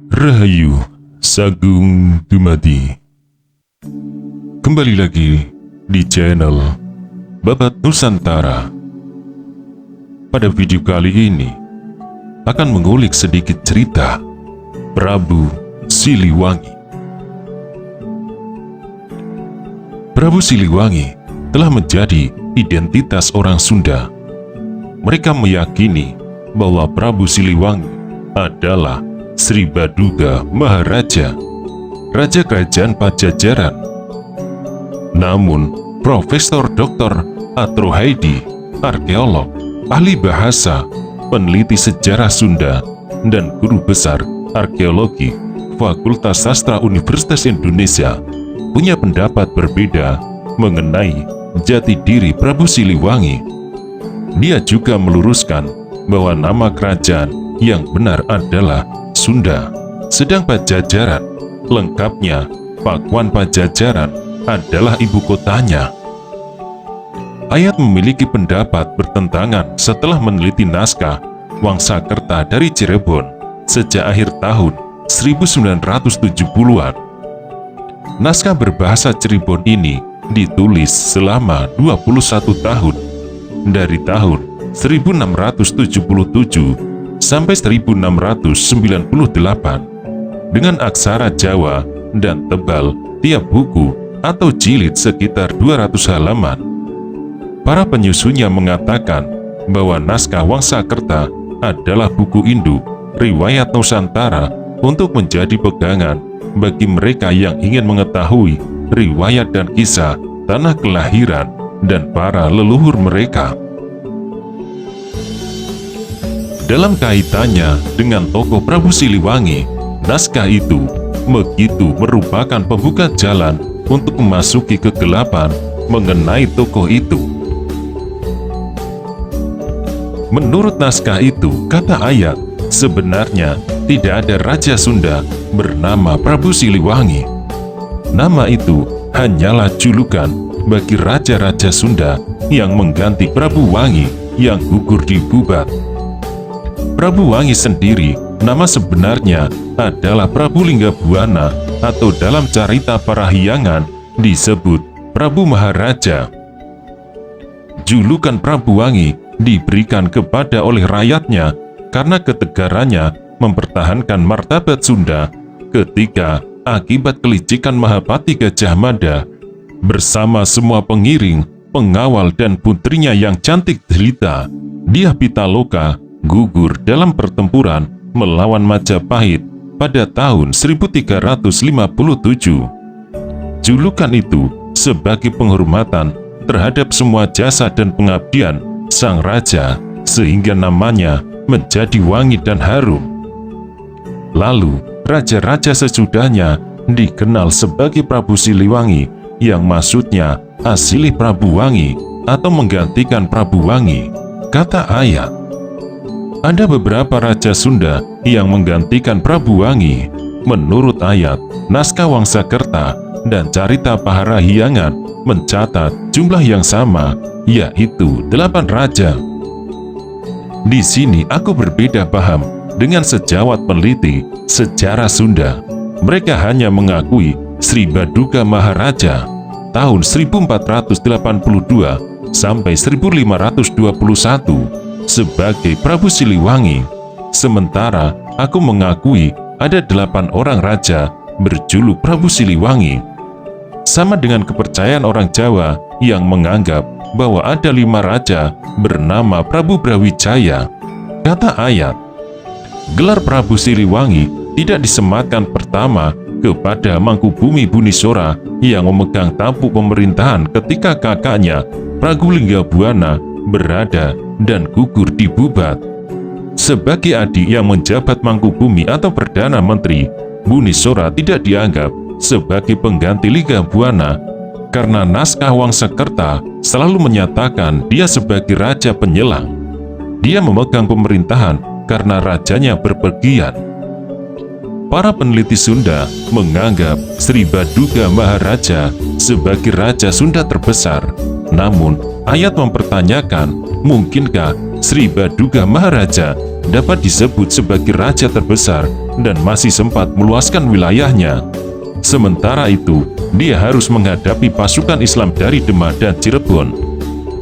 Rahayu Sagung Dumadi. Kembali lagi di channel Babat Nusantara. Pada video kali ini akan mengulik sedikit cerita Prabu Siliwangi. Prabu Siliwangi telah menjadi identitas orang Sunda. Mereka meyakini bahwa Prabu Siliwangi adalah Sri Baduga Maharaja, Raja Kerajaan Pajajaran. Namun, Profesor Dr. Atrohaidi, arkeolog, ahli bahasa, peneliti sejarah Sunda, dan guru besar arkeologi Fakultas Sastra Universitas Indonesia punya pendapat berbeda mengenai jati diri Prabu Siliwangi. Dia juga meluruskan bahwa nama kerajaan yang benar adalah Sunda, sedang Pajajaran, lengkapnya Pakuan Pajajaran, adalah ibu kotanya. Ayat memiliki pendapat bertentangan setelah meneliti naskah Wangsakerta dari Cirebon sejak akhir tahun 1970-an. Naskah berbahasa Cirebon ini ditulis selama 21 tahun, dari tahun 1677 sampai 1698, dengan aksara Jawa dan tebal tiap buku atau jilid sekitar 200 halaman. Para penyusunnya mengatakan bahwa naskah Wangsakerta adalah buku induk riwayat Nusantara untuk menjadi pegangan bagi mereka yang ingin mengetahui riwayat dan kisah tanah kelahiran dan para leluhur mereka. Dalam kaitannya dengan tokoh Prabu Siliwangi, naskah itu begitu merupakan pembuka jalan untuk memasuki kegelapan mengenai tokoh itu. Menurut naskah itu, kata ayat, sebenarnya tidak ada raja Sunda bernama Prabu Siliwangi. Nama itu hanyalah julukan bagi raja-raja Sunda yang mengganti Prabu Wangi yang gugur di Bubat. Prabu Wangi sendiri, nama sebenarnya adalah Prabu Linggabuana, atau dalam carita Parahyangan disebut Prabu Maharaja. Julukan Prabu Wangi diberikan kepada oleh rakyatnya karena ketegarannya mempertahankan martabat Sunda ketika akibat kelicikan Mahapati Gajah Mada bersama semua pengiring, pengawal dan putrinya yang cantik jelita, Dyah Pitaloka, gugur dalam pertempuran melawan Majapahit pada tahun 1357. Julukan itu sebagai penghormatan terhadap semua jasa dan pengabdian sang raja, sehingga namanya menjadi wangi dan harum. Lalu, raja-raja sesudahnya dikenal sebagai Prabu Siliwangi, yang maksudnya asli Prabu Wangi atau menggantikan Prabu Wangi. Kata ayat, ada beberapa raja Sunda yang menggantikan Prabu Wangi. Menurut ayat, naskah Wangsakerta dan carita Parahyangan mencatat jumlah yang sama, yaitu 8 raja. Di sini aku berbeda paham dengan sejawat peneliti sejarah Sunda. Mereka hanya mengakui Sri Baduga Maharaja tahun 1482 sampai 1521 sebagai Prabu Siliwangi. Sementara aku mengakui ada 8 orang raja berjuluk Prabu Siliwangi. Sama dengan kepercayaan orang Jawa yang menganggap bahwa ada 5 raja bernama Prabu Brawijaya. Kata ayat, gelar Prabu Siliwangi tidak disematkan pertama kepada Mangkubumi Bunisora yang memegang tampuk pemerintahan ketika kakaknya Prabu Linggabuana berada dan gugur di Bubat. Sebagai adik yang menjabat Mangkubumi atau Perdana Menteri, Bunisora tidak dianggap sebagai pengganti Linggabuana karena naskah Wangsakerta selalu menyatakan dia sebagai raja penyelang. Dia memegang pemerintahan karena rajanya berpergian. Para peneliti Sunda menganggap Sri Baduga Maharaja sebagai raja Sunda terbesar. Namun, ayat mempertanyakan, mungkinkah Sri Baduga Maharaja dapat disebut sebagai raja terbesar dan masih sempat meluaskan wilayahnya. Sementara itu, dia harus menghadapi pasukan Islam dari Demak dan Cirebon.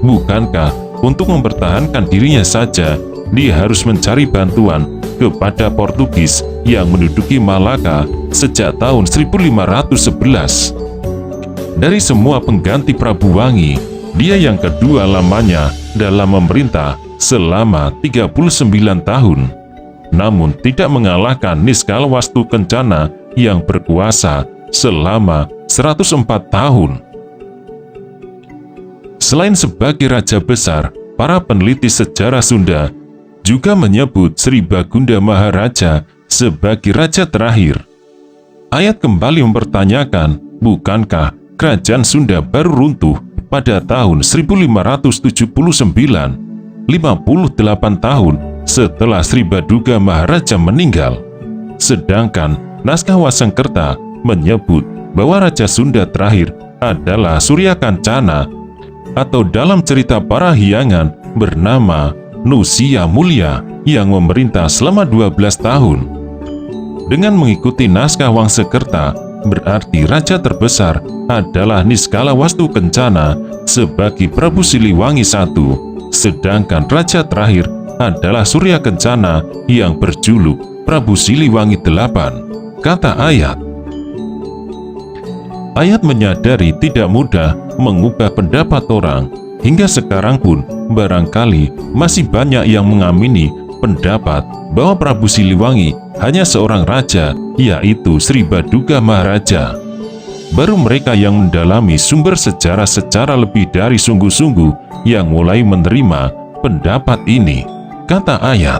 Bukankah untuk mempertahankan dirinya saja, dia harus mencari bantuan kepada Portugis yang menduduki Malaka sejak tahun 1511. Dari semua pengganti Prabu Wangi, dia yang kedua lamanya dalam memerintah selama 39 tahun. Namun tidak mengalahkan Niskalawastu Kencana yang berkuasa selama 104 tahun. Selain sebagai raja besar, para peneliti sejarah Sunda juga menyebut Sri Bagunda Maharaja sebagai raja terakhir. Ayat kembali mempertanyakan, bukankah kerajaan Sunda baru runtuh pada tahun 1579, 58 tahun setelah Sri Baduga Maharaja meninggal? Sedangkan naskah Wasengkerta menyebut bahwa raja Sunda terakhir adalah Surya Kancana, atau dalam cerita Parahyangan bernama Nusia Mulia yang memerintah selama 12 tahun. Dengan mengikuti naskah Wangsekerta, berarti raja terbesar adalah Niskalawastu Kencana sebagai Prabu Siliwangi I, sedangkan raja terakhir adalah Surya Kencana yang berjuluk Prabu Siliwangi VIII, kata ayat. Ayat menyadari tidak mudah mengubah pendapat orang. Hingga sekarang pun barangkali masih banyak yang mengamini pendapat bahwa Prabu Siliwangi hanya seorang raja, yaitu Sri Baduga Maharaja. Baru mereka yang mendalami sumber sejarah secara lebih dari sungguh-sungguh yang mulai menerima pendapat ini, kata ayat.